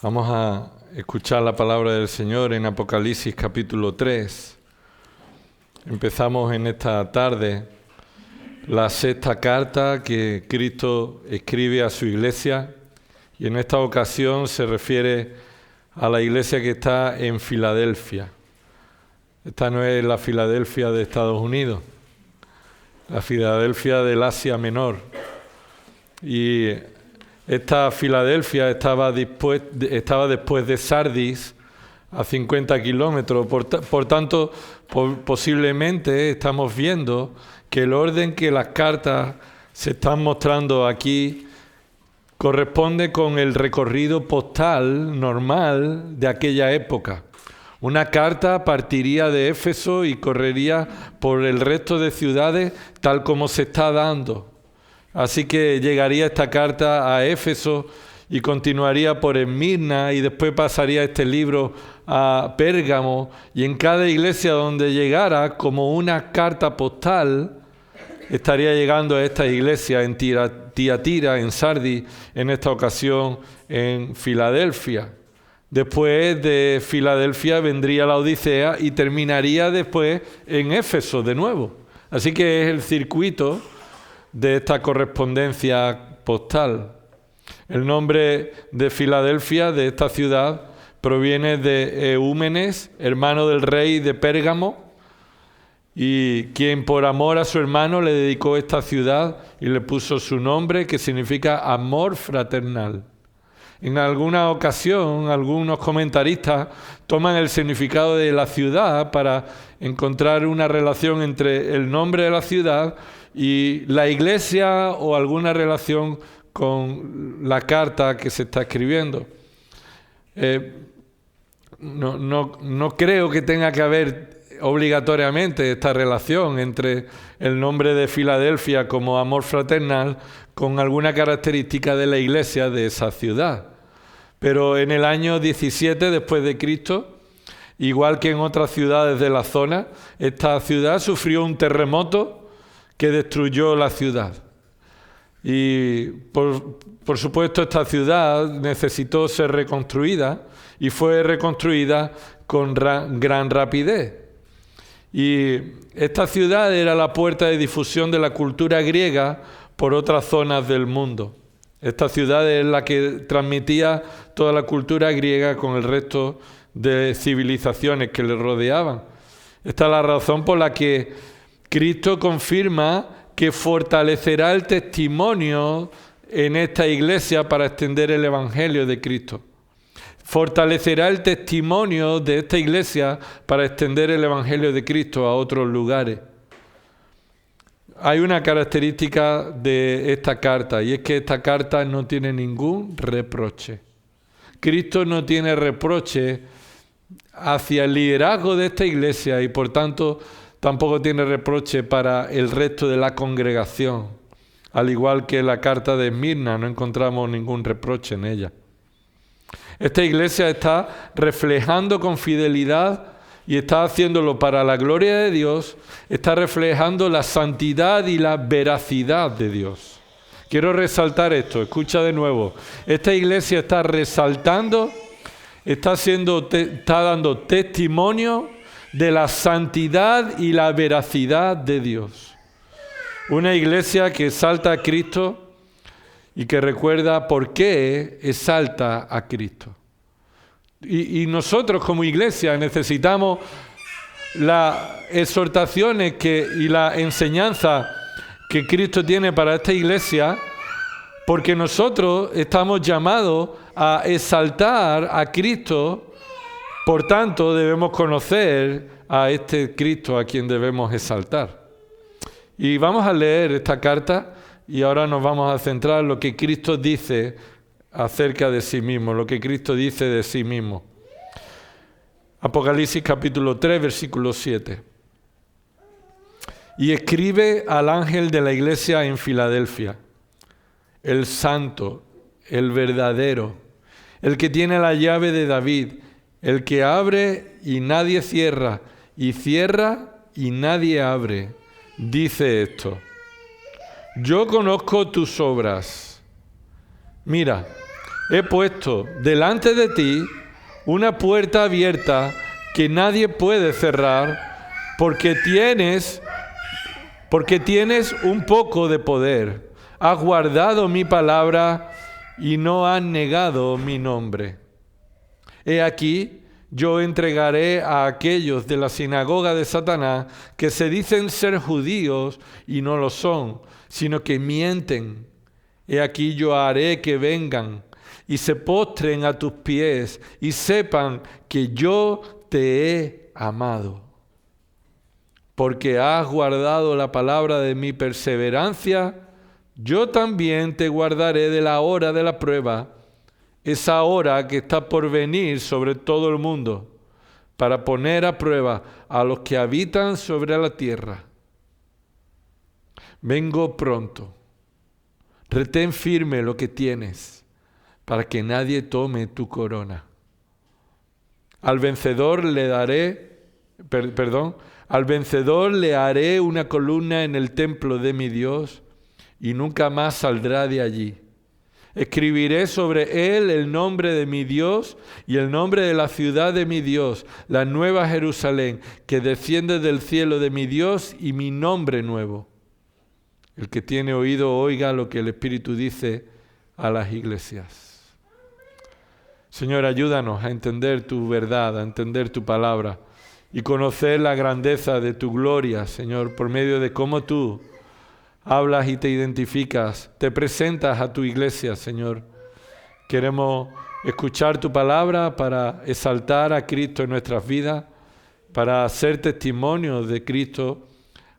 Vamos a escuchar la palabra del Señor en Apocalipsis capítulo 3. Empezamos en esta tarde la sexta carta que Cristo escribe a su iglesia y en esta ocasión se refiere a la iglesia que está en Filadelfia. Esta no es la Filadelfia de Estados Unidos, la Filadelfia del Asia Menor. Y esta Filadelfia estaba después de Sardis, a 50 kilómetros. Por tanto, posiblemente estamos viendo que el orden que las cartas se están mostrando aquí corresponde con el recorrido postal normal de aquella época. Una carta partiría de Éfeso y correría por el resto de ciudades tal como se está dando. Así que llegaría esta carta a Éfeso y continuaría por Esmirna y después pasaría este libro a Pérgamo, y en cada iglesia donde llegara como una carta postal estaría llegando a esta iglesia en Tiatira, en Sardis, en esta ocasión en Filadelfia. Después de Filadelfia vendría la Odisea y terminaría después en Éfeso de nuevo. Así que es el circuito de esta correspondencia postal. El nombre de Filadelfia, de esta ciudad, proviene de Eúmenes, hermano del rey de Pérgamo, y quien por amor a su hermano le dedicó esta ciudad y le puso su nombre, que significa amor fraternal. En alguna ocasión, algunos comentaristas toman el significado de la ciudad para encontrar una relación entre el nombre de la ciudad y la iglesia o alguna relación con la carta que se está escribiendo. No creo que tenga que haber obligatoriamente esta relación entre el nombre de Filadelfia como amor fraternal con alguna característica de la iglesia de esa ciudad. Pero en el año 17 después de Cristo, igual que en otras ciudades de la zona, esta ciudad sufrió un terremoto que destruyó la ciudad. Y por supuesto esta ciudad necesitó ser reconstruida y fue reconstruida con gran rapidez. Y esta ciudad era la puerta de difusión de la cultura griega por otras zonas del mundo. Esta ciudad es la que transmitía toda la cultura griega con el resto de civilizaciones que le rodeaban. Esta es la razón por la que Cristo confirma que fortalecerá el testimonio en esta iglesia para extender el Evangelio de Cristo. Fortalecerá el testimonio de esta iglesia para extender el Evangelio de Cristo a otros lugares. Hay una característica de esta carta, y es que esta carta no tiene ningún reproche. Cristo no tiene reproche hacia el liderazgo de esta iglesia y por tanto tampoco tiene reproche para el resto de la congregación. Al igual que la carta de Esmirna, no encontramos ningún reproche en ella. Esta iglesia está reflejando con fidelidad y está haciéndolo para la gloria de Dios, está reflejando la santidad y la veracidad de Dios. Quiero resaltar esto, escucha de nuevo. Esta iglesia está resaltando, está dando testimonio de la santidad y la veracidad de Dios. Una iglesia que exalta a Cristo y que recuerda por qué exalta a Cristo. Y nosotros como iglesia necesitamos las exhortaciones y la enseñanza que Cristo tiene para esta iglesia, porque nosotros estamos llamados a exaltar a Cristo. Por tanto, debemos conocer a este Cristo a quien debemos exaltar. Y vamos a leer esta carta y ahora nos vamos a centrar en lo que Cristo dice acerca de sí mismo, lo que Cristo dice de sí mismo. Apocalipsis capítulo 3, versículo 7. Y escribe al ángel de la iglesia en Filadelfia, el santo, el verdadero, el que tiene la llave de David, el que abre y nadie cierra, y cierra y nadie abre, dice esto: yo conozco tus obras. Mira, he puesto delante de ti una puerta abierta que nadie puede cerrar, porque tienes un poco de poder. Has guardado mi palabra y no has negado mi nombre. He aquí, yo entregaré a aquellos de la sinagoga de Satanás que se dicen ser judíos y no lo son, sino que mienten. He aquí yo haré que vengan y se postren a tus pies y sepan que yo te he amado. Porque has guardado la palabra de mi perseverancia, yo también te guardaré de la hora de la prueba, esa hora que está por venir sobre todo el mundo, para poner a prueba a los que habitan sobre la tierra. Vengo pronto. Retén firme lo que tienes, para que nadie tome tu corona. Al vencedor le haré una columna en el templo de mi Dios, y nunca más saldrá de allí. Escribiré sobre él el nombre de mi Dios y el nombre de la ciudad de mi Dios, la nueva Jerusalén, que desciende del cielo de mi Dios, y mi nombre nuevo. El que tiene oído, oiga lo que el Espíritu dice a las iglesias. Señor, ayúdanos a entender tu verdad, a entender tu palabra y conocer la grandeza de tu gloria, Señor, por medio de cómo tú hablas y te identificas, te presentas a tu iglesia, Señor. Queremos escuchar tu palabra para exaltar a Cristo en nuestras vidas, para ser testimonios de Cristo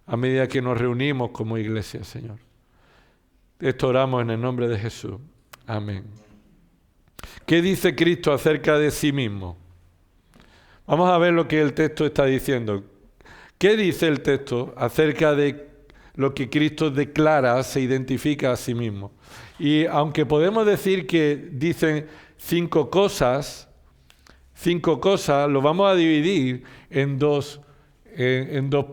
a medida que nos reunimos como iglesia, Señor. Esto oramos en el nombre de Jesús. Amén. ¿Qué dice Cristo acerca de sí mismo? Vamos a ver lo que el texto está diciendo. ¿Qué dice el texto acerca de lo que Cristo declara, se identifica a sí mismo? Y aunque podemos decir que dicen cinco cosas, lo vamos a dividir en dos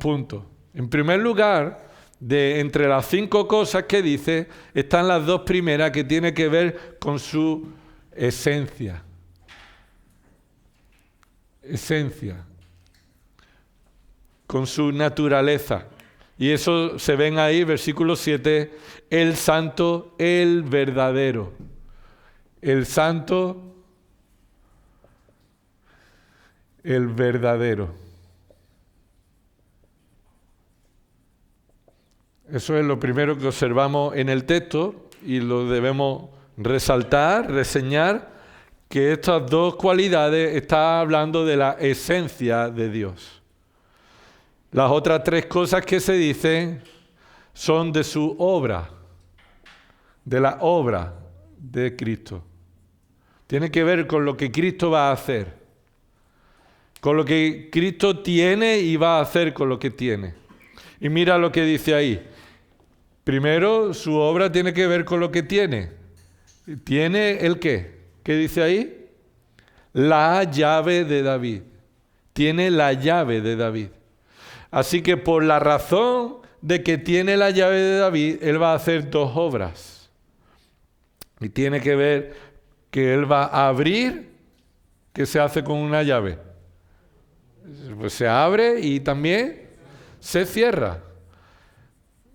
puntos. En primer lugar, entre las 5 cosas que dice, están las 2 primeras que tienen que ver con su esencia. Con su naturaleza. Y eso se ven ahí, versículo 7, el santo, el verdadero. El santo, el verdadero. Eso es lo primero que observamos en el texto y lo debemos resaltar, reseñar, que estas 2 cualidades están hablando de la esencia de Dios. Las otras 3 cosas que se dicen son de su obra, de la obra de Cristo. Tiene que ver con lo que Cristo va a hacer, con lo que Cristo tiene y va a hacer con lo que tiene. Y mira lo que dice ahí. Primero, su obra tiene que ver con lo que tiene. ¿Tiene el qué? ¿Qué dice ahí? La llave de David. Tiene la llave de David. Así que por la razón de que tiene la llave de David, él va a hacer 2 obras. Y tiene que ver que él va a abrir. ¿Qué se hace con una llave? Pues se abre y también se cierra.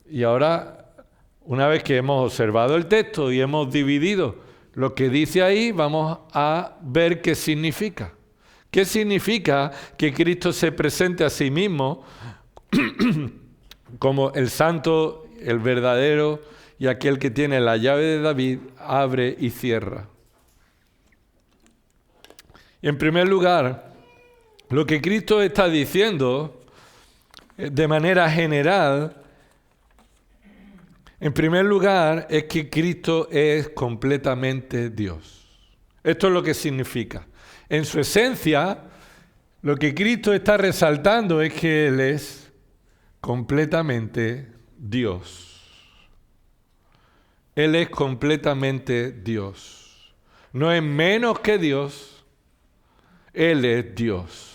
Y ahora, una vez que hemos observado el texto y hemos dividido lo que dice ahí, vamos a ver qué significa. ¿Qué significa que Cristo se presente a sí mismo como el santo, el verdadero y aquel que tiene la llave de David, abre y cierra? Y en primer lugar, lo que Cristo está diciendo de manera general, en primer lugar, es que Cristo es completamente Dios. Esto es lo que significa. En su esencia, lo que Cristo está resaltando es que Él es completamente Dios. Él es completamente Dios. No es menos que Dios. Él es Dios.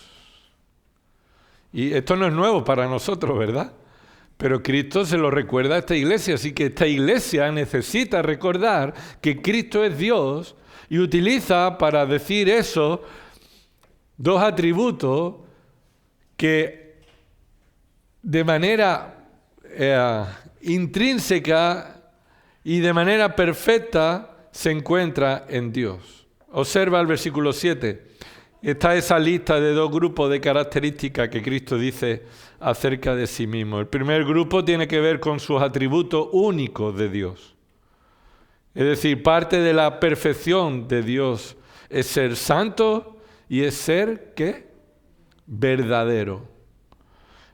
Y esto no es nuevo para nosotros, ¿verdad? Pero Cristo se lo recuerda a esta iglesia, así que esta iglesia necesita recordar que Cristo es Dios y utiliza para decir eso dos atributos que de manera intrínseca y de manera perfecta se encuentra en Dios. Observa el versículo 7. Está esa lista de dos grupos de características que Cristo dice acerca de sí mismo. El primer grupo tiene que ver con sus atributos únicos de Dios. Es decir, parte de la perfección de Dios es ser santo y es ser, ¿qué? Verdadero.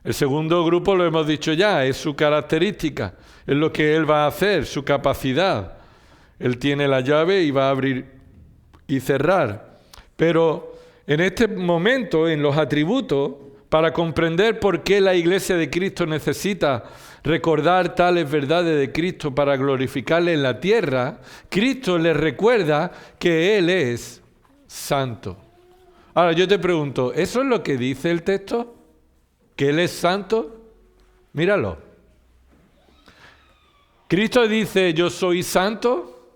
El segundo grupo, lo hemos dicho ya, es su característica, es lo que Él va a hacer, su capacidad. Él tiene la llave y va a abrir y cerrar. Pero en este momento, en los atributos, para comprender por qué la iglesia de Cristo necesita recordar tales verdades de Cristo para glorificarle en la tierra, Cristo les recuerda que Él es santo. Ahora yo te pregunto, ¿eso es lo que dice el texto? ¿Que Él es santo? Míralo. Cristo dice, yo soy santo.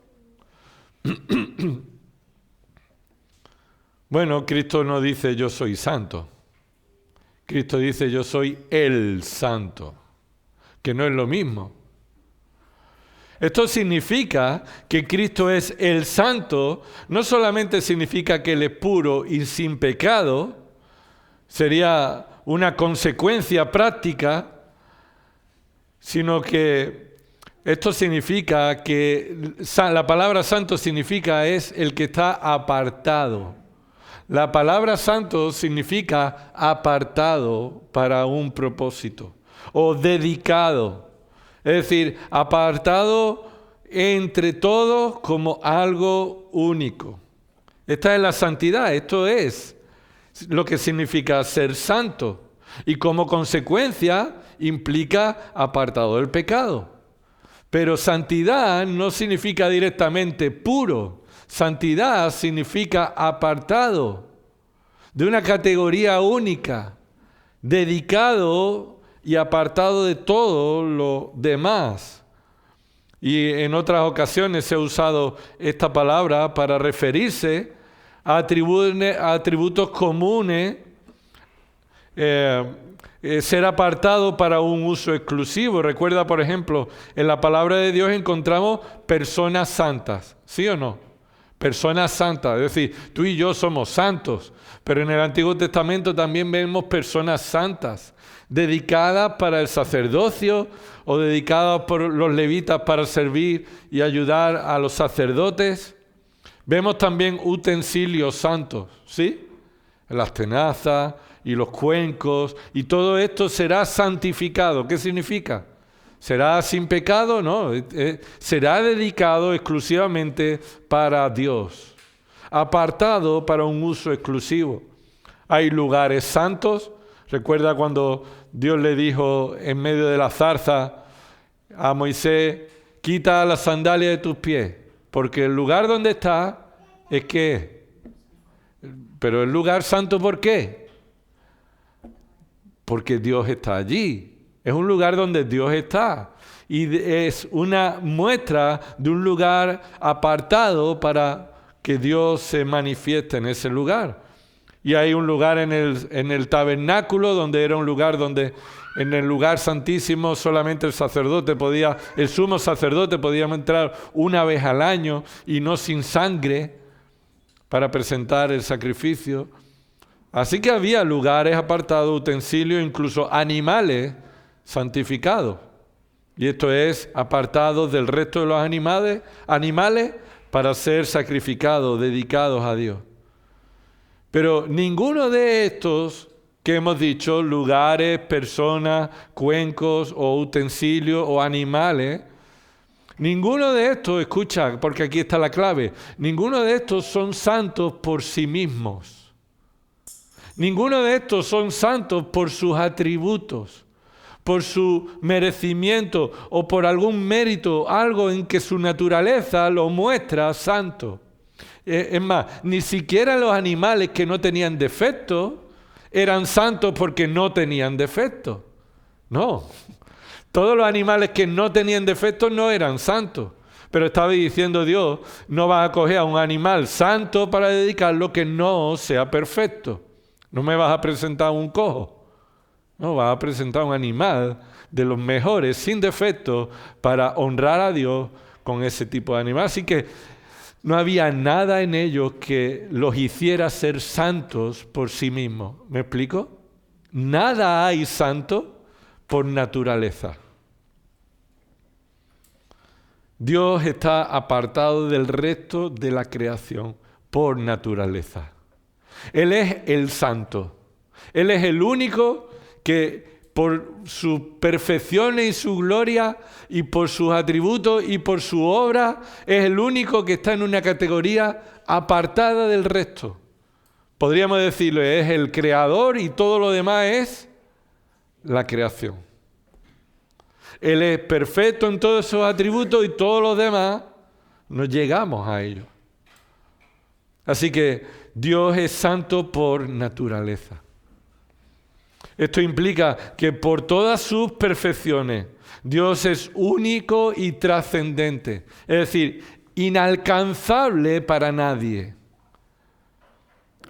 Bueno, Cristo no dice yo soy santo. Cristo dice yo soy el santo, que no es lo mismo. Esto significa que Cristo es el santo, no solamente significa que Él es puro y sin pecado, sería una consecuencia práctica, sino que esto significa que la palabra santo significa es el que está apartado. La palabra santo significa apartado para un propósito o dedicado. Es decir, apartado entre todos como algo único. Esta es la santidad, esto es lo que significa ser santo. Y como consecuencia implica apartado del pecado. Pero santidad no significa directamente puro. Santidad significa apartado de una categoría única, dedicado y apartado de todo lo demás. Y en otras ocasiones se ha usado esta palabra para referirse a atributos comunes, ser apartado para un uso exclusivo. Recuerda, por ejemplo, en la palabra de Dios encontramos personas santas, ¿sí o no? Personas santas, es decir, tú y yo somos santos, pero en el Antiguo Testamento también vemos personas santas, dedicadas para el sacerdocio o dedicadas por los levitas para servir y ayudar a los sacerdotes. Vemos también utensilios santos, ¿sí? Las tenazas y los cuencos, y todo esto será santificado. ¿Qué significa? ¿Será sin pecado? No, será dedicado exclusivamente para Dios, apartado para un uso exclusivo. Hay lugares santos. Recuerda cuando Dios le dijo en medio de la zarza a Moisés, quita las sandalias de tus pies, porque el lugar donde está es que... Pero el lugar santo, ¿por qué? Porque Dios está allí. Es un lugar donde Dios está. Y es una muestra de un lugar apartado para que Dios se manifieste en ese lugar. Y hay un lugar en el tabernáculo, donde era un lugar donde en el lugar santísimo solamente el sumo sacerdote podía entrar una vez al año y no sin sangre para presentar el sacrificio. Así que había lugares apartados, utensilios, incluso animales santificados. Y esto es apartados del resto de los animales para ser sacrificados, dedicados a Dios. Pero ninguno de estos que hemos dicho, lugares, personas, cuencos o utensilios o animales, ninguno de estos, escucha, porque aquí está la clave, ninguno de estos son santos por sí mismos. Ninguno de estos son santos por sus atributos, por su merecimiento o por algún mérito, algo en que su naturaleza lo muestra santo. Es más, ni siquiera los animales que no tenían defecto eran santos porque no tenían defecto. No, Todos los animales que no tenían defectos no eran santos. Pero estaba diciendo Dios, no vas a coger a un animal santo para dedicarlo que no sea perfecto. No me vas a presentar un cojo. No, vas a presentar un animal de los mejores, sin defectos, para honrar a Dios con ese tipo de animal. Así que no había nada en ellos que los hiciera ser santos por sí mismos. ¿Me explico? Nada hay santo por naturaleza. Dios está apartado del resto de la creación por naturaleza. Él es el santo. Él es el único que por sus perfecciones y su gloria y por sus atributos y por su obra es el único que está en una categoría apartada del resto. Podríamos decirlo, es el creador y todo lo demás es la creación. Él es perfecto en todos sus atributos y todos los demás no llegamos a ellos. Así que Dios es santo por naturaleza. Esto implica que por todas sus perfecciones, Dios es único y trascendente. Es decir, inalcanzable para nadie.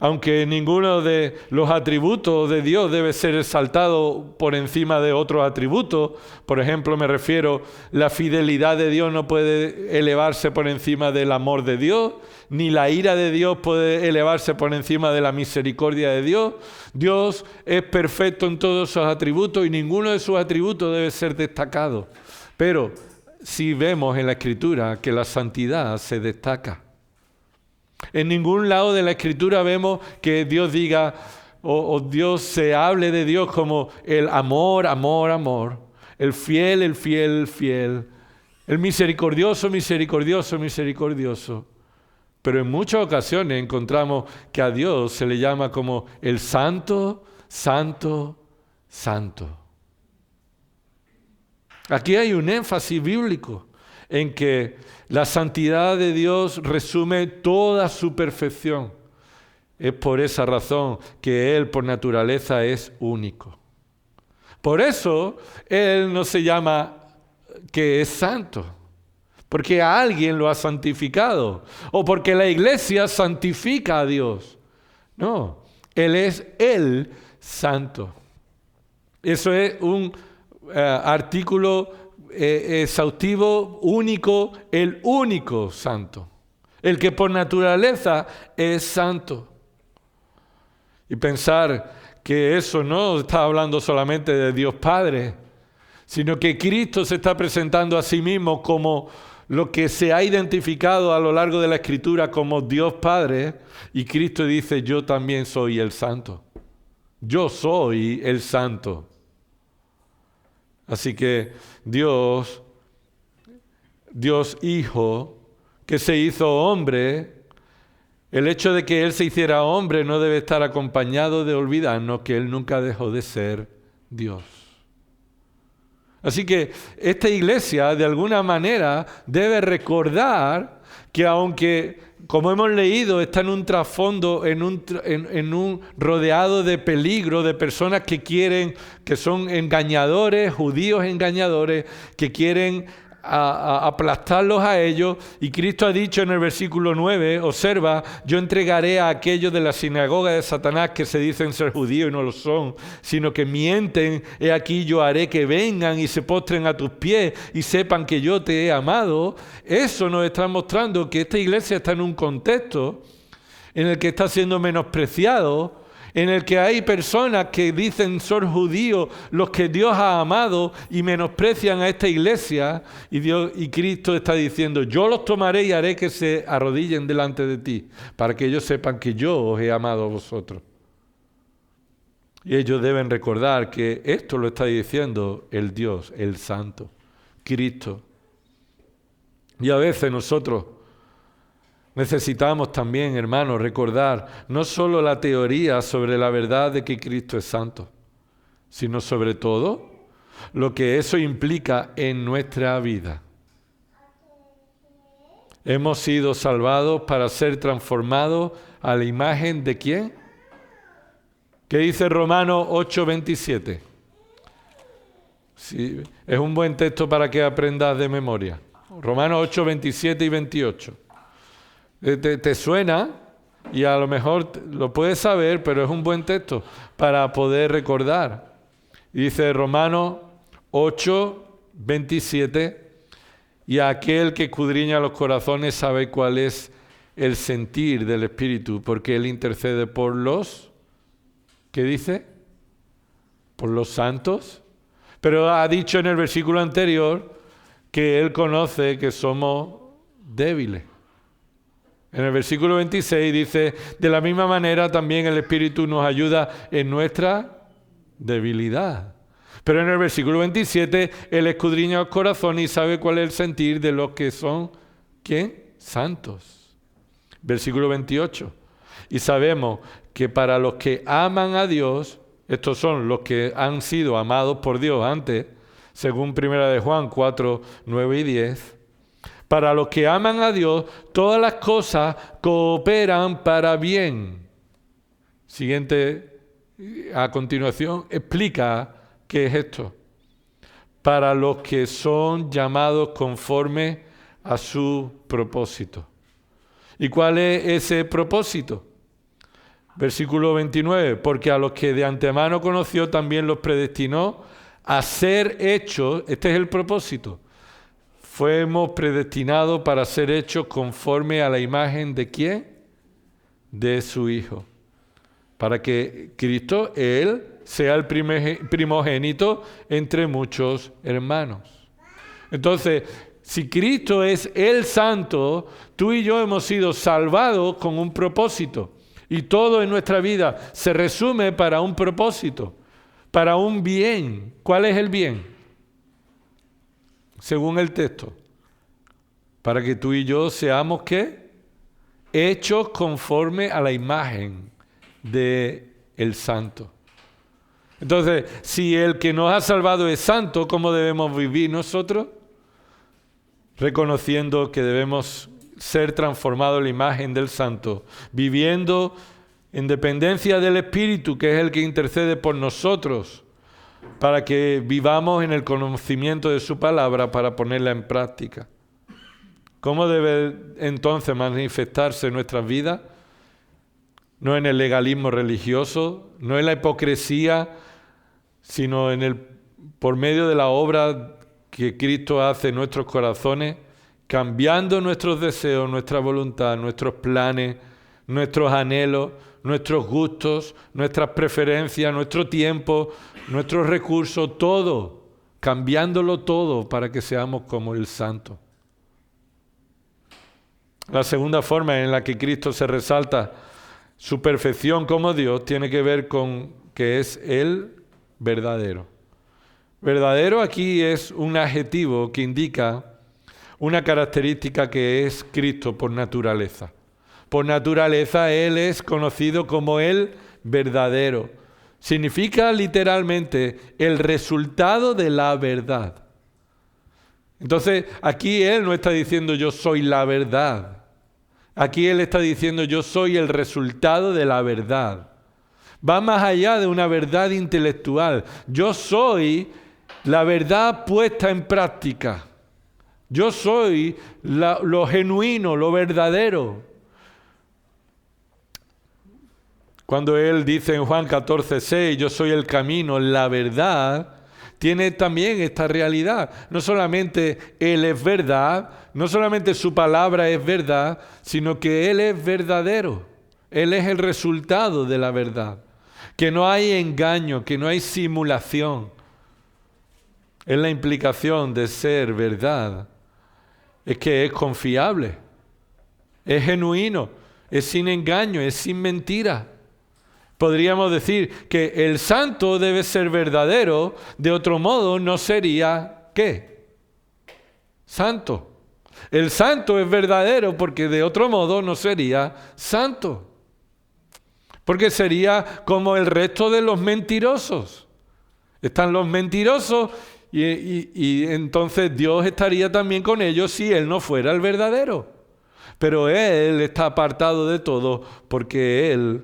Aunque ninguno de los atributos de Dios debe ser exaltado por encima de otros atributos, por ejemplo, me refiero, la fidelidad de Dios no puede elevarse por encima del amor de Dios, ni la ira de Dios puede elevarse por encima de la misericordia de Dios. Dios es perfecto en todos sus atributos y ninguno de sus atributos debe ser destacado. Pero si vemos en la Escritura que la santidad se destaca. En ningún lado de la Escritura vemos que Dios diga o Dios se hable de Dios como el amor, amor, amor, el fiel, el fiel, el fiel, el misericordioso, misericordioso, misericordioso. Pero en muchas ocasiones encontramos que a Dios se le llama como el santo, santo, santo. Aquí hay un énfasis bíblico en que la santidad de Dios resume toda su perfección. Es por esa razón que Él por naturaleza es único. Por eso Él no se llama que es santo, porque a alguien lo ha santificado, o porque la iglesia santifica a Dios. No, Él es el santo. Eso es un artículo exhaustivo, único, el único santo, el que por naturaleza es santo. Y pensar que eso no está hablando solamente de Dios Padre, sino que Cristo se está presentando a sí mismo como lo que se ha identificado a lo largo de la Escritura como Dios Padre, y Cristo dice, yo también soy el santo. Yo soy el santo. Así que Dios Hijo, que se hizo hombre, el hecho de que Él se hiciera hombre no debe estar acompañado de olvidarnos que Él nunca dejó de ser Dios. Así que esta iglesia, de alguna manera, debe recordar que aunque, como hemos leído, está en un trasfondo, en un rodeado de peligro, de personas que son engañadores, judíos engañadores, que quieren aplastarlos a ellos, y Cristo ha dicho en el versículo 9, observa, yo entregaré a aquellos de la sinagoga de Satanás que se dicen ser judíos y no lo son, sino que mienten, he aquí yo haré que vengan y se postren a tus pies y sepan que yo te he amado. Eso nos está mostrando que esta iglesia está en un contexto en el que está siendo menospreciado, en el que hay personas que dicen ser judíos, los que Dios ha amado, y menosprecian a esta iglesia, y Cristo está diciendo, yo los tomaré y haré que se arrodillen delante de ti, para que ellos sepan que yo os he amado a vosotros. Y ellos deben recordar que esto lo está diciendo el Dios, el Santo, Cristo. Y a veces nosotros necesitamos también, hermanos, recordar no solo la teoría sobre la verdad de que Cristo es santo, sino sobre todo lo que eso implica en nuestra vida. Hemos sido salvados para ser transformados a la imagen de ¿quién? ¿Qué dice Romanos 8:27? Sí, es un buen texto para que aprendas de memoria. Romanos 8, 27 y 28. ¿Te suena? Y a lo mejor lo puedes saber, pero es un buen texto para poder recordar. Y dice Romanos 8, 27, y aquel que escudriña los corazones sabe cuál es el sentir del Espíritu, porque Él intercede por los, ¿qué dice? Por los santos. Pero ha dicho en el versículo anterior que Él conoce que somos débiles. En el versículo 26 dice, de la misma manera también el Espíritu nos ayuda en nuestra debilidad. Pero en el versículo 27, Él escudriña los corazones y sabe cuál es el sentir de los que son, ¿quién? Santos. Versículo 28. Y sabemos que para los que aman a Dios, estos son los que han sido amados por Dios antes, según 1 de Juan 4, 9 y 10, para los que aman a Dios, todas las cosas cooperan para bien. Siguiente, a continuación, explica qué es esto. Para los que son llamados conforme a su propósito. ¿Y cuál es ese propósito? Versículo 29, porque a los que de antemano conoció también los predestinó a ser hechos, este es el propósito, fuimos predestinados para ser hechos conforme a la imagen de ¿quién? De su Hijo. Para que Cristo, Él, sea el primogénito entre muchos hermanos. Entonces, si Cristo es el Santo, tú y yo hemos sido salvados con un propósito. Y todo en nuestra vida se resume para un propósito, para un bien. ¿Cuál es el bien? Según el texto, para que tú y yo seamos, ¿qué? Hechos conforme a la imagen de el Santo. Entonces, si el que nos ha salvado es santo, ¿cómo debemos vivir nosotros? Reconociendo que debemos ser transformados en la imagen del Santo, viviendo en dependencia del Espíritu, que es el que intercede por nosotros, para que vivamos en el conocimiento de su palabra para ponerla en práctica. ¿Cómo debe entonces manifestarse en nuestras vidas? No en el legalismo religioso, no en la hipocresía, sino por medio de la obra que Cristo hace en nuestros corazones, cambiando nuestros deseos, nuestra voluntad, nuestros planes, nuestros anhelos, nuestros gustos, nuestras preferencias, nuestro tiempo, nuestros recursos, todo, cambiándolo todo para que seamos como el Santo. La segunda forma en la que Cristo se resalta su perfección como Dios tiene que ver con que es el verdadero. Verdadero aquí es un adjetivo que indica una característica que es Cristo por naturaleza. Por naturaleza Él es conocido como el verdadero. Significa literalmente el resultado de la verdad. Entonces aquí Él no está diciendo yo soy la verdad. Aquí Él está diciendo yo soy el resultado de la verdad. Va más allá de una verdad intelectual. Yo soy la verdad puesta en práctica. Yo soy lo genuino, lo verdadero. Cuando Él dice en Juan 14:6, yo soy el camino, la verdad, tiene también esta realidad. No solamente Él es verdad, no solamente su palabra es verdad, sino que Él es verdadero. Él es el resultado de la verdad. Que no hay engaño, que no hay simulación. Es la implicación de ser verdad. Es que es confiable, es genuino, es sin engaño, es sin mentira. Podríamos decir que el santo debe ser verdadero, de otro modo no sería, ¿qué? Santo. El santo es verdadero porque de otro modo no sería santo. Porque sería como el resto de los mentirosos. Están los mentirosos y entonces Dios estaría también con ellos si Él no fuera el verdadero. Pero Él está apartado de todo porque Él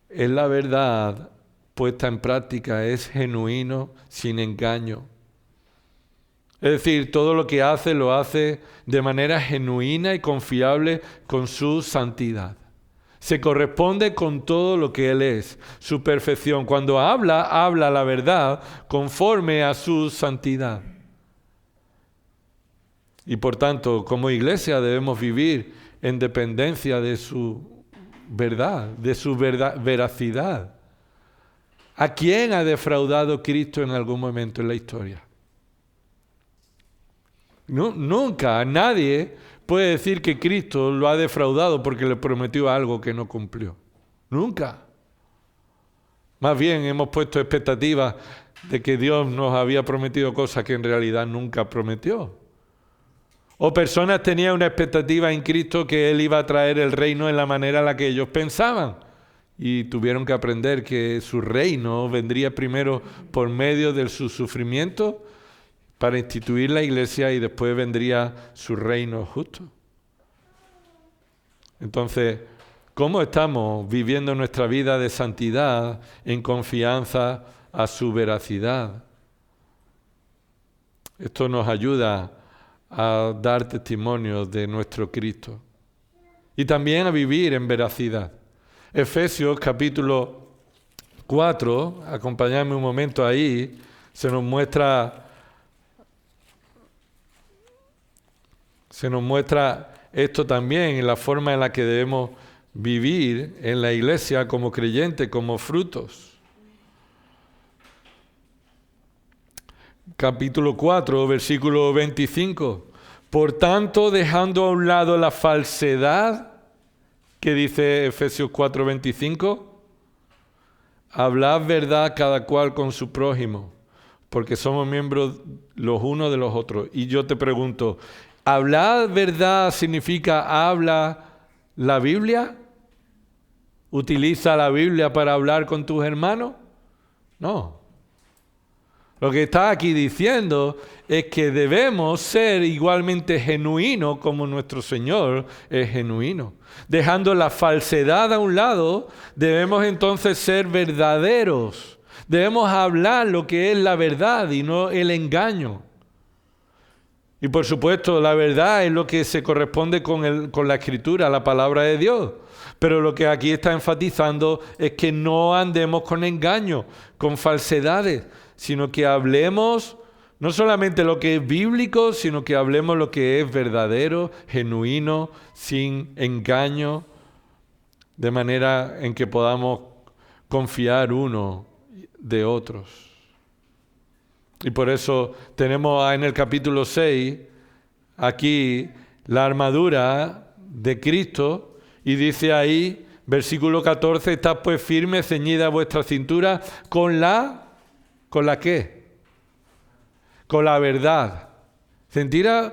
es la verdad puesta en práctica, es genuino, sin engaño. Es decir, todo lo que hace lo hace de manera genuina y confiable con su santidad. Se corresponde con todo lo que Él es, su perfección. Cuando habla la verdad conforme a su santidad. Y por tanto, como iglesia debemos vivir en dependencia de su verdad, de su veracidad. ¿A quién ha defraudado Cristo en algún momento en la historia? Nunca, nadie puede decir que Cristo lo ha defraudado porque le prometió algo que no cumplió. Nunca. Más bien hemos puesto expectativas de que Dios nos había prometido cosas que en realidad nunca prometió. O personas tenían una expectativa en Cristo que Él iba a traer el reino en la manera en la que ellos pensaban. Y tuvieron que aprender que su reino vendría primero por medio de su sufrimiento para instituir la iglesia y después vendría su reino justo. Entonces, ¿cómo estamos viviendo nuestra vida de santidad en confianza a su veracidad? Esto nos ayuda a dar testimonio de nuestro Cristo y también a vivir en veracidad. Efesios capítulo 4, acompañadme un momento ahí, se nos muestra esto también en la forma en la que debemos vivir en la iglesia como creyentes, como frutos. Capítulo 4, versículo 25. Por tanto, dejando a un lado la falsedad, que dice Efesios 4, 25, hablad verdad cada cual con su prójimo, porque somos miembros los unos de los otros. Y yo te pregunto, ¿hablar verdad significa habla la Biblia? ¿Utiliza la Biblia para hablar con tus hermanos? No. Lo que está aquí diciendo es que debemos ser igualmente genuinos como nuestro Señor es genuino. Dejando la falsedad a un lado, debemos entonces ser verdaderos. Debemos hablar lo que es la verdad y no el engaño. Y por supuesto, la verdad es lo que se corresponde con la Escritura, la palabra de Dios. Pero lo que aquí está enfatizando es que no andemos con engaño, con falsedades, sino que hablemos no solamente lo que es bíblico, sino que hablemos lo que es verdadero, genuino, sin engaño, de manera en que podamos confiar uno de otros. Y por eso tenemos en el capítulo 6, aquí, la armadura de Cristo, y dice ahí, versículo 14, estad pues firmes, ceñida vuestra cintura, ¿con la qué? Con la verdad. Ceñida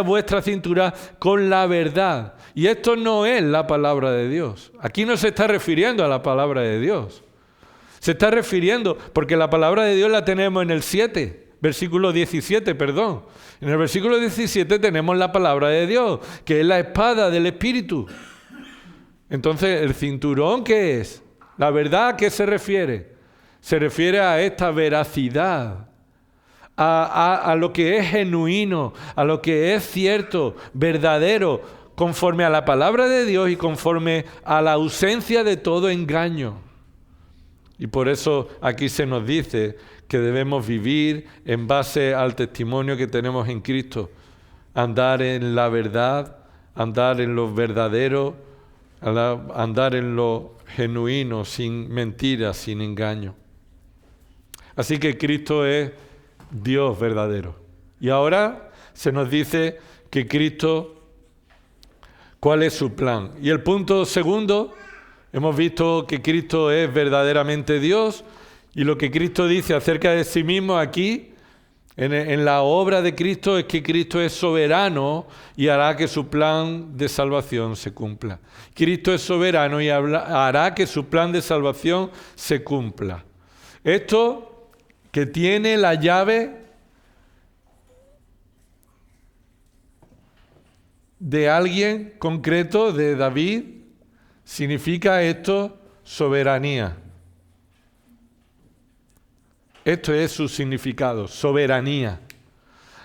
vuestra cintura con la verdad. Y esto no es la palabra de Dios. Aquí no se está refiriendo a la palabra de Dios. Se está refiriendo, porque la palabra de Dios la tenemos en el 7, versículo 17, perdón. En el versículo 17 tenemos la palabra de Dios, que es la espada del Espíritu. Entonces, ¿el cinturón qué es? ¿La verdad a qué se refiere? Se refiere a esta veracidad, a lo que es genuino, a lo que es cierto, verdadero, conforme a la palabra de Dios y conforme a la ausencia de todo engaño. Y por eso aquí se nos dice que debemos vivir en base al testimonio que tenemos en Cristo, andar en la verdad, andar en lo verdadero, andar en lo genuino, sin mentiras, sin engaño. Así que Cristo es Dios verdadero. Y ahora se nos dice que Cristo, ¿cuál es su plan? Y el punto segundo, hemos visto que Cristo es verdaderamente Dios, y lo que Cristo dice acerca de sí mismo aquí, en la obra de Cristo, es que Cristo es soberano y hará que su plan de salvación se cumpla. Cristo es soberano y hará que su plan de salvación se cumpla. Esto que tiene la llave de alguien concreto, de David, significa esto soberanía. Esto es su significado, soberanía.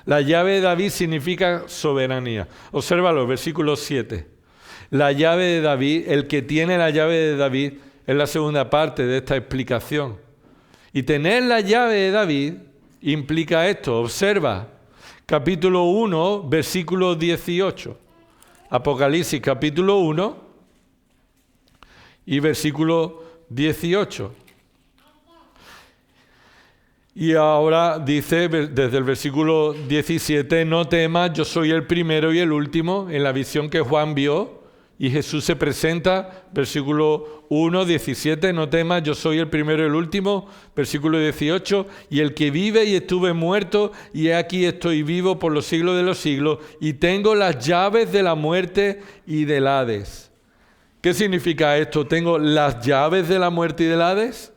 La llave de David significa soberanía. Obsérvalo, versículo 7. La llave de David, el que tiene la llave de David, es la segunda parte de esta explicación. Y tener la llave de David implica esto. Observa, capítulo 1, versículo 18. Apocalipsis, capítulo 1 y versículo 18. Y ahora dice desde el versículo 17, no temas, yo soy el primero y el último, en la visión que Juan vio. Y Jesús se presenta, versículo 1, 17, no temas, yo soy el primero y el último, versículo 18, y el que vive y estuve muerto, y aquí estoy vivo por los siglos de los siglos, y tengo las llaves de la muerte y del Hades. ¿Qué significa esto? ¿Tengo las llaves de la muerte y del Hades?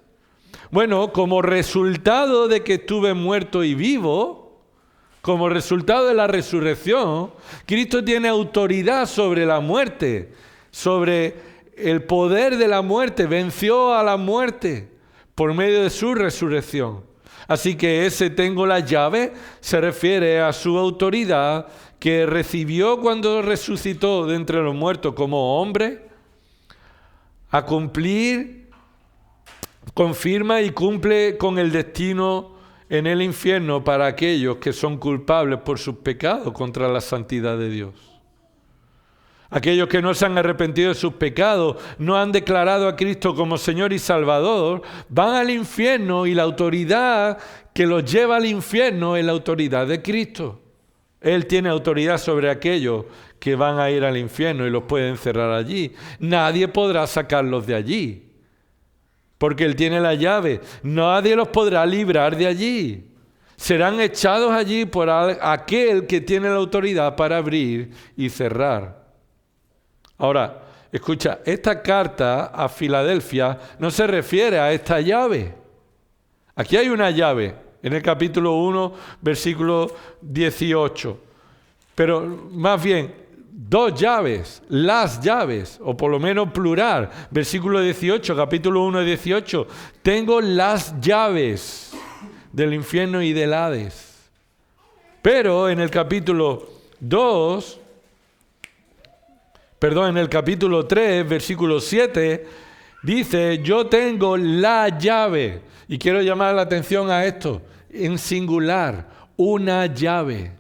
Bueno, como resultado de que estuve muerto y vivo, como resultado de la resurrección, Cristo tiene autoridad sobre la muerte, sobre el poder de la muerte, venció a la muerte por medio de su resurrección. Así que ese tengo la llave se refiere a su autoridad que recibió cuando resucitó de entre los muertos como hombre, a cumplir, confirma y cumple con el destino en el infierno para aquellos que son culpables por sus pecados contra la santidad de Dios. Aquellos que no se han arrepentido de sus pecados, no han declarado a Cristo como Señor y Salvador, van al infierno y la autoridad que los lleva al infierno es la autoridad de Cristo. Él tiene autoridad sobre aquellos que van a ir al infierno y los puede encerrar allí. Nadie podrá sacarlos de allí, porque Él tiene la llave. Nadie los podrá librar de allí. Serán echados allí por aquel que tiene la autoridad para abrir y cerrar. Ahora, escucha, esta carta a Filadelfia no se refiere a esta llave. Aquí hay una llave, en el capítulo 1, versículo 18. Pero más bien, dos llaves, las llaves, o por lo menos plural. Versículo 18, capítulo 1, 18. Tengo las llaves del infierno y del Hades. Pero en el capítulo 2... en el capítulo 3, versículo 7, dice, yo tengo la llave. Y quiero llamar la atención a esto, en singular, una llave.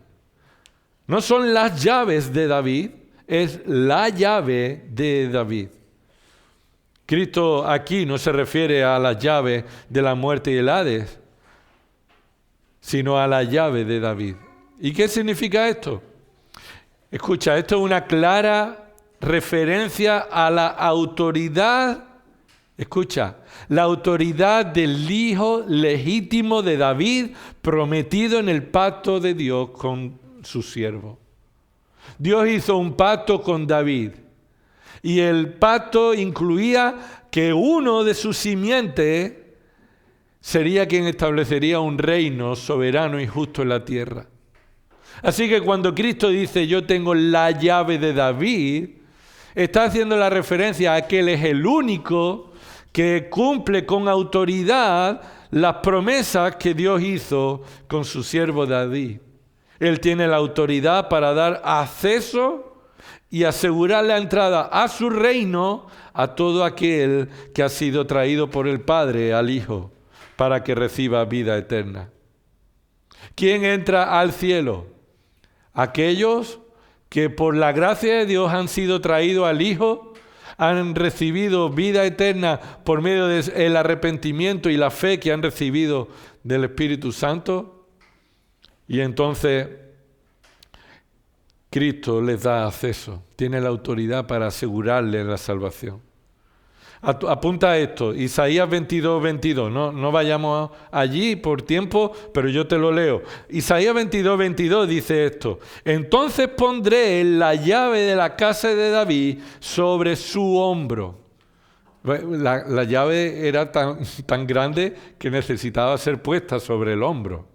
No son las llaves de David, es la llave de David. Cristo aquí no se refiere a la llave de la muerte y el Hades, sino a la llave de David. ¿Y qué significa esto? Escucha, esto es una clara referencia a la autoridad, escucha, la autoridad del hijo legítimo de David prometido en el pacto de Dios con su siervo. Dios hizo un pacto con David y el pacto incluía que uno de sus simientes sería quien establecería un reino soberano y justo en la tierra. Así que cuando Cristo dice yo tengo la llave de David, está haciendo la referencia a que Él es el único que cumple con autoridad las promesas que Dios hizo con su siervo David. Él tiene la autoridad para dar acceso y asegurar la entrada a su reino a todo aquel que ha sido traído por el Padre al Hijo para que reciba vida eterna. ¿Quién entra al cielo? Aquellos que por la gracia de Dios han sido traídos al Hijo, han recibido vida eterna por medio del arrepentimiento y la fe que han recibido del Espíritu Santo. Y entonces Cristo les da acceso, tiene la autoridad para asegurarles la salvación. Apunta esto, Isaías 22, 22, no vayamos allí por tiempo, pero yo te lo leo. Isaías 22, 22 dice esto, entonces pondré la llave de la casa de David sobre su hombro. La llave era tan grande que necesitaba ser puesta sobre el hombro.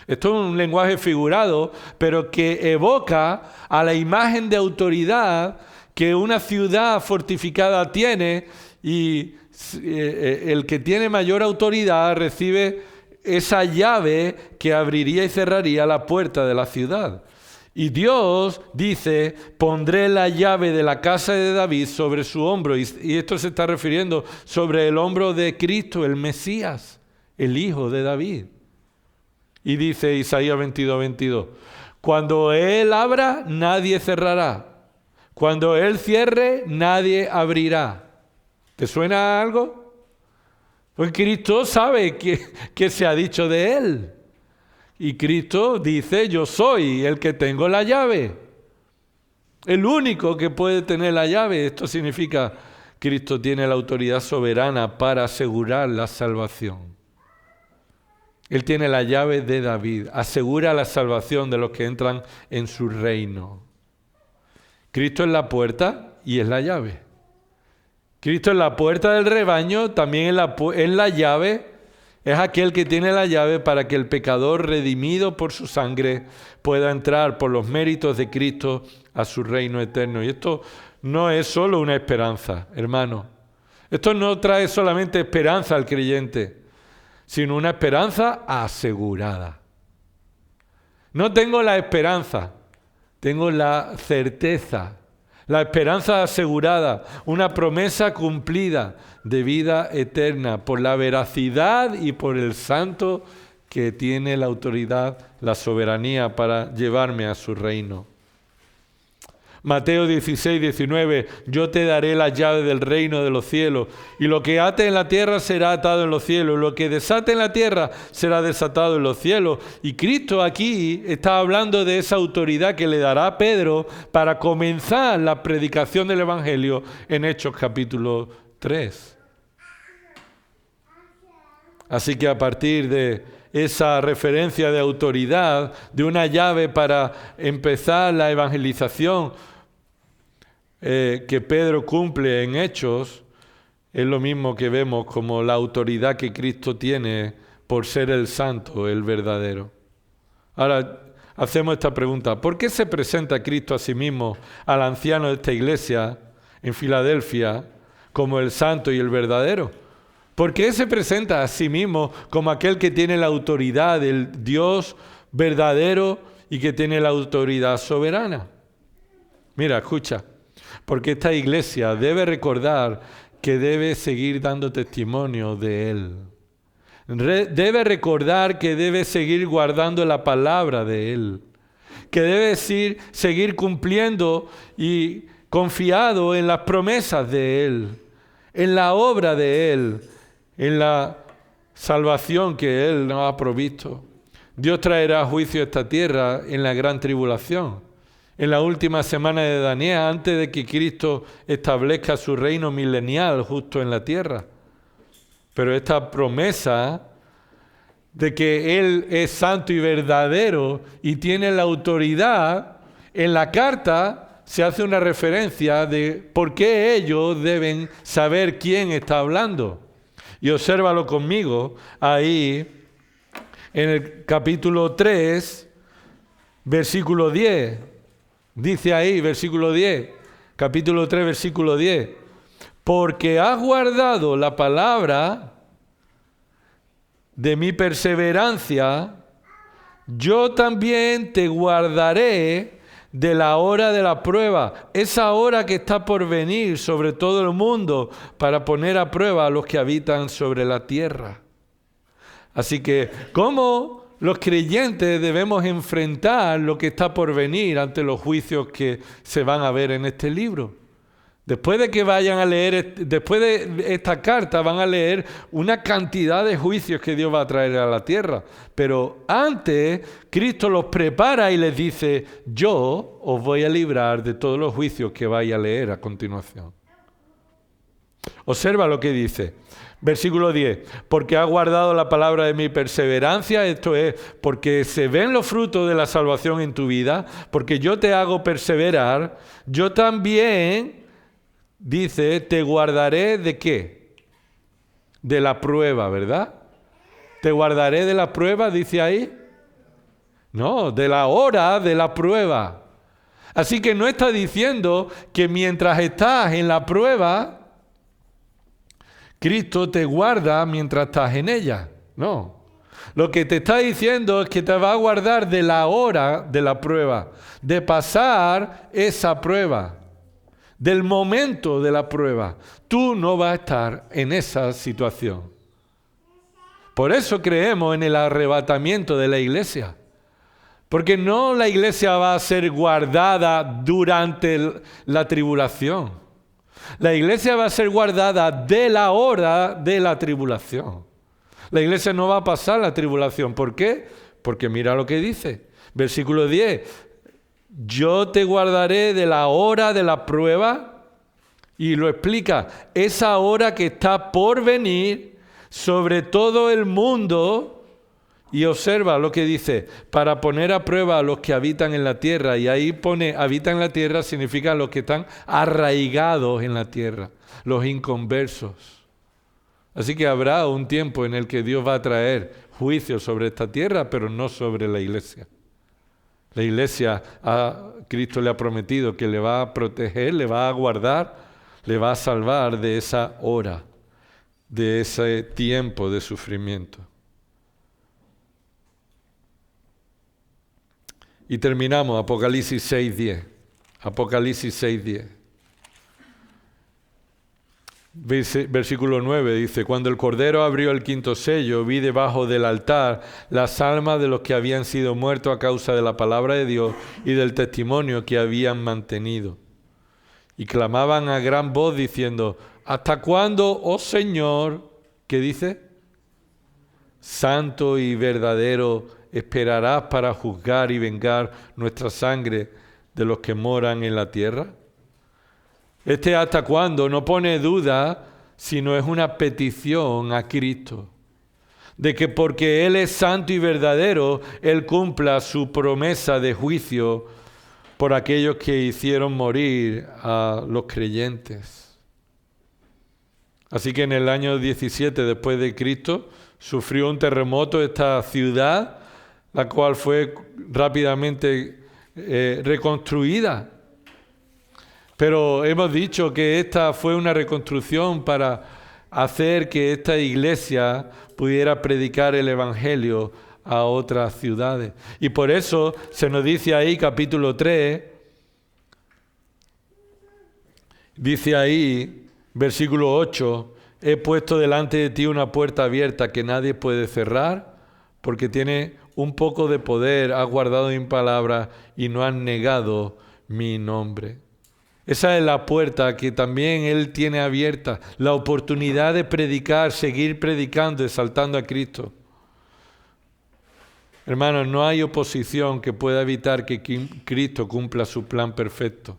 Esto es un lenguaje figurado, pero que evoca a la imagen de autoridad que una ciudad fortificada tiene. Y el que tiene mayor autoridad recibe esa llave que abriría y cerraría la puerta de la ciudad. Y Dios dice, pondré la llave de la casa de David sobre su hombro. Y esto se está refiriendo sobre el hombro de Cristo, el Mesías, el hijo de David. Y dice Isaías 22:22, cuando Él abra, nadie cerrará. Cuando Él cierre, nadie abrirá. ¿Te suena algo? Pues Cristo sabe qué se ha dicho de Él. Y Cristo dice, yo soy el que tengo la llave. El único que puede tener la llave. Esto significa, Cristo tiene la autoridad soberana para asegurar la salvación. Él tiene la llave de David, asegura la salvación de los que entran en su reino. Cristo es la puerta y es la llave. Cristo es la puerta del rebaño, también es la llave, es aquel que tiene la llave para que el pecador redimido por su sangre pueda entrar por los méritos de Cristo a su reino eterno. Y esto no es solo una esperanza, hermano. Esto no trae solamente esperanza al creyente, sino una esperanza asegurada. No tengo la esperanza, tengo la certeza, la esperanza asegurada, una promesa cumplida de vida eterna por la veracidad y por el santo que tiene la autoridad, la soberanía para llevarme a su reino. Mateo 16:19, yo te daré la llave del reino de los cielos, y lo que ate en la tierra será atado en los cielos, lo que desate en la tierra será desatado en los cielos. Y Cristo aquí está hablando de esa autoridad que le dará a Pedro para comenzar la predicación del Evangelio en Hechos capítulo 3. Así que a partir de esa referencia de autoridad, de una llave para empezar la evangelización, que Pedro cumple en Hechos, es lo mismo que vemos como la autoridad que Cristo tiene por ser el santo, el verdadero. Ahora, hacemos esta pregunta. ¿Por qué se presenta Cristo a sí mismo al anciano de esta iglesia en Filadelfia como el santo y el verdadero? ¿Por qué se presenta a sí mismo como aquel que tiene la autoridad del Dios verdadero y que tiene la autoridad soberana? Mira, escucha. Porque esta iglesia debe recordar que debe seguir dando testimonio de Él. Debe recordar que debe seguir guardando la palabra de Él. Que debe seguir cumpliendo y confiado en las promesas de Él. En la obra de Él. En la salvación que Él nos ha provisto. Dios traerá juicio a esta tierra en la gran tribulación. En la última semana de Daniel, antes de que Cristo establezca su reino milenial justo en la tierra. Pero esta promesa de que Él es santo y verdadero y tiene la autoridad, en la carta se hace una referencia de por qué ellos deben saber quién está hablando. Y obsérvalo conmigo ahí en el capítulo 3, versículo 10. Dice ahí, versículo 10, capítulo 3, versículo 10. Porque has guardado la palabra de mi perseverancia, yo también te guardaré de la hora de la prueba, esa hora que está por venir sobre todo el mundo para poner a prueba a los que habitan sobre la tierra. Así que, ¿cómo los creyentes debemos enfrentar lo que está por venir ante los juicios que se van a ver en este libro? Después de que vayan a leer, después de esta carta van a leer una cantidad de juicios que Dios va a traer a la tierra. Pero antes, Cristo los prepara y les dice, yo os voy a librar de todos los juicios que vais a leer a continuación. Observa lo que dice. Versículo 10, porque has guardado la palabra de mi perseverancia, esto es, porque se ven los frutos de la salvación en tu vida, porque yo te hago perseverar, yo también, dice, te guardaré ¿de qué? De la prueba, ¿verdad? Te guardaré de la prueba, dice ahí. No, de la hora de la prueba. Así que no está diciendo que mientras estás en la prueba, Cristo te guarda mientras estás en ella. No. Lo que te está diciendo es que te va a guardar de la hora de la prueba, de pasar esa prueba, del momento de la prueba. Tú no vas a estar en esa situación. Por eso creemos en el arrebatamiento de la iglesia. Porque no la iglesia va a ser guardada durante la tribulación. La iglesia va a ser guardada de la hora de la tribulación. La iglesia no va a pasar la tribulación. ¿Por qué? Porque mira lo que dice. Versículo 10. Yo te guardaré de la hora de la prueba. Y lo explica. Esa hora que está por venir sobre todo el mundo. Y observa lo que dice, para poner a prueba a los que habitan en la tierra. Y ahí pone, habitan en la tierra significa los que están arraigados en la tierra, los inconversos. Así que habrá un tiempo en el que Dios va a traer juicio sobre esta tierra, pero no sobre la iglesia. La iglesia, Cristo le ha prometido que le va a proteger, le va a guardar, le va a salvar de esa hora, de ese tiempo de sufrimiento. Y terminamos, Apocalipsis 6:10. Apocalipsis 6:10. Versículo 9 dice, cuando el Cordero abrió el quinto sello, vi debajo del altar las almas de los que habían sido muertos a causa de la palabra de Dios y del testimonio que habían mantenido. Y clamaban a gran voz diciendo, ¿hasta cuándo, oh Señor? ¿Qué dice? Santo y verdadero ¿esperarás para juzgar y vengar nuestra sangre de los que moran en la tierra? ¿Hasta cuándo? No pone duda, sino es una petición a Cristo, de que porque Él es santo y verdadero, Él cumpla su promesa de juicio por aquellos que hicieron morir a los creyentes. Así que en el año 17 después de Cristo, sufrió un terremoto esta ciudad, la cual fue rápidamente reconstruida. Pero hemos dicho que esta fue una reconstrucción para hacer que esta iglesia pudiera predicar el Evangelio a otras ciudades. Y por eso se nos dice ahí, capítulo 3, dice ahí, versículo 8, he puesto delante de ti una puerta abierta que nadie puede cerrar, porque tiene un poco de poder, has guardado mi palabra y no has negado mi nombre. Esa es la puerta que también Él tiene abierta, la oportunidad de predicar, seguir predicando, exaltando a Cristo. Hermanos, no hay oposición que pueda evitar que Cristo cumpla su plan perfecto.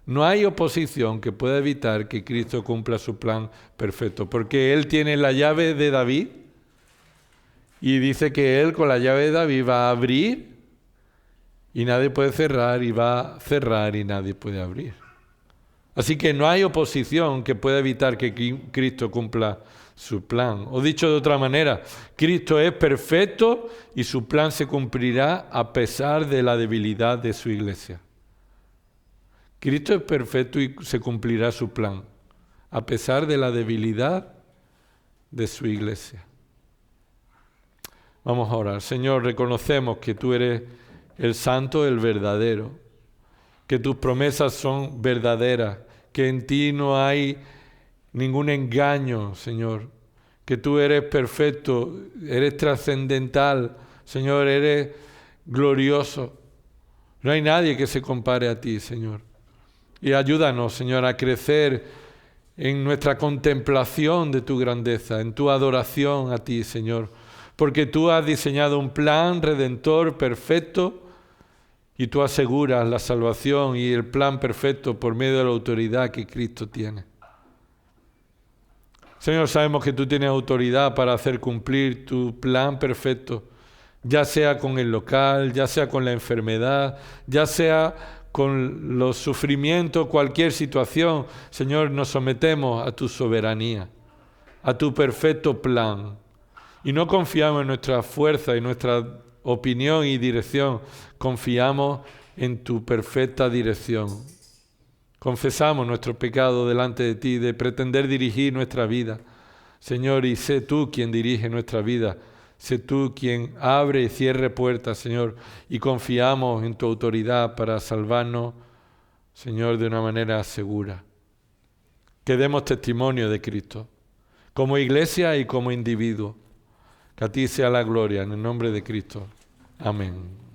No hay oposición que pueda evitar que Cristo cumpla su plan perfecto, porque Él tiene la llave de David y dice que Él con la llave de David va a abrir y nadie puede cerrar, y va a cerrar y nadie puede abrir. Así que no hay oposición que pueda evitar que Cristo cumpla su plan. O dicho de otra manera, Cristo es perfecto y su plan se cumplirá a pesar de la debilidad de su iglesia. Cristo es perfecto y se cumplirá su plan a pesar de la debilidad de su iglesia. Vamos a orar. Señor, reconocemos que tú eres el santo, el verdadero, que tus promesas son verdaderas, que en ti no hay ningún engaño, Señor, que tú eres perfecto, eres trascendental, Señor, eres glorioso. No hay nadie que se compare a ti, Señor. Y ayúdanos, Señor, a crecer en nuestra contemplación de tu grandeza, en tu adoración a ti, Señor, porque tú has diseñado un plan redentor perfecto y tú aseguras la salvación y el plan perfecto por medio de la autoridad que Cristo tiene. Señor, sabemos que tú tienes autoridad para hacer cumplir tu plan perfecto, ya sea con el local, ya sea con la enfermedad, ya sea con los sufrimientos, cualquier situación. Señor, nos sometemos a tu soberanía, a tu perfecto plan. Y no confiamos en nuestra fuerza y nuestra opinión y dirección, confiamos en tu perfecta dirección. Confesamos nuestro pecado delante de ti, de pretender dirigir nuestra vida. Señor, y sé tú quien dirige nuestra vida, Sé tú quien abre y cierre puertas, Señor, y confiamos en tu autoridad para salvarnos, Señor, de una manera segura. Que demos testimonio de Cristo, como iglesia y como individuo. Que a ti sea la gloria, en el nombre de Cristo. Amén.